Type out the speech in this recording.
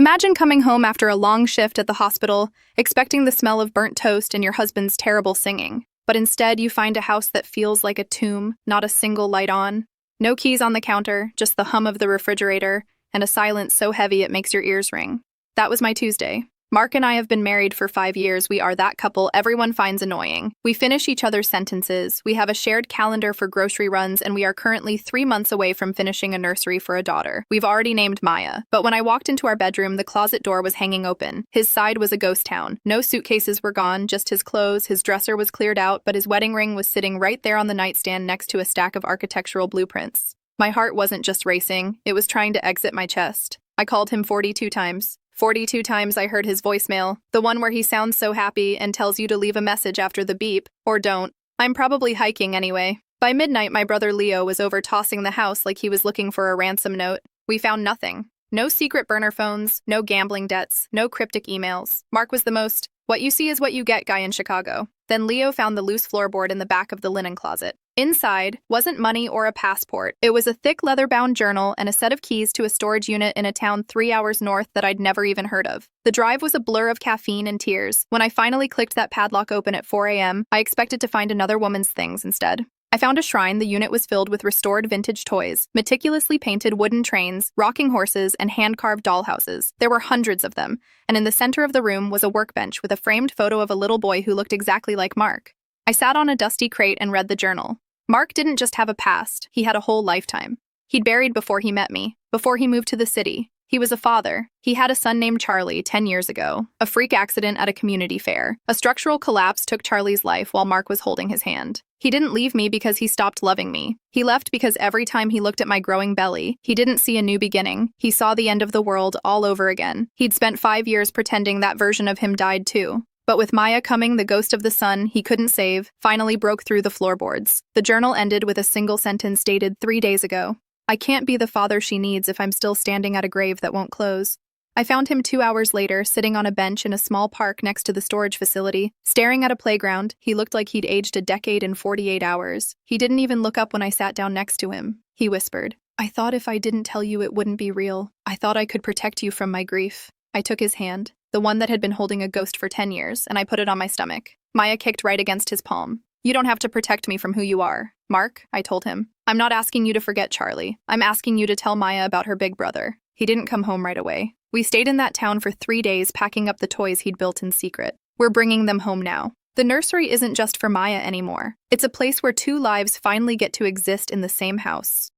Imagine coming home after a long shift at the hospital, expecting the smell of burnt toast and your husband's terrible singing. But instead, you find a house that feels like a tomb, not a single light on. No keys on the counter, just the hum of the refrigerator, and a silence so heavy it makes your ears ring. That was my Tuesday. Mark and I have been married for 5 years. We are that couple everyone finds annoying. We finish each other's sentences. We have a shared calendar for grocery runs, and we are currently 3 months away from finishing a nursery for a daughter. We've already named Maya. But when I walked into our bedroom, the closet door was hanging open. His side was a ghost town. No suitcases were gone, just his clothes. His dresser was cleared out, but his wedding ring was sitting right there on the nightstand next to a stack of architectural blueprints. My heart wasn't just racing. It was trying to exit my chest. I called him 42 times. 42 times I heard his voicemail, the one where he sounds so happy and tells you to leave a message after the beep, or don't. I'm probably hiking anyway. By midnight, my brother Leo was over tossing the house like he was looking for a ransom note. We found nothing. No secret burner phones, no gambling debts, no cryptic emails. Mark was the most, what you see is what you get guy in Chicago. Then Leo found the loose floorboard in the back of the linen closet. Inside wasn't money or a passport. It was a thick leather-bound journal and a set of keys to a storage unit in a town 3 hours north that I'd never even heard of. The drive was a blur of caffeine and tears. When I finally clicked that padlock open at 4 a.m., I expected to find another woman's things instead. I found a shrine. The unit was filled with restored vintage toys, meticulously painted wooden trains, rocking horses, and hand-carved dollhouses. There were hundreds of them, and in the center of the room was a workbench with a framed photo of a little boy who looked exactly like Mark. I sat on a dusty crate and read the journal. Mark didn't just have a past, he had a whole lifetime. He'd buried before he met me, before he moved to the city. He was a father. He had a son named Charlie 10 years ago. A freak accident at a community fair. A structural collapse took Charlie's life while Mark was holding his hand. He didn't leave me because he stopped loving me. He left because every time he looked at my growing belly, he didn't see a new beginning. He saw the end of the world all over again. He'd spent 5 years pretending that version of him died too. But with Maya coming, the ghost of the son he couldn't save finally broke through the floorboards. The journal ended with a single sentence dated 3 days ago. I can't be the father she needs if I'm still standing at a grave that won't close. I found him 2 hours later, sitting on a bench in a small park next to the storage facility, staring at a playground. He looked like he'd aged a decade in 48 hours. He didn't even look up when I sat down next to him. He whispered, "I thought if I didn't tell you it wouldn't be real. I thought I could protect you from my grief." I took his hand, the one that had been holding a ghost for 10 years, and I put it on my stomach. Maya kicked right against his palm. "You don't have to protect me from who you are, Mark," I told him. "I'm not asking you to forget Charlie. I'm asking you to tell Maya about her big brother." He didn't come home right away. We stayed in that town for 3 days packing up the toys he'd built in secret. We're bringing them home now. The nursery isn't just for Maya anymore. It's a place where 2 lives finally get to exist in the same house.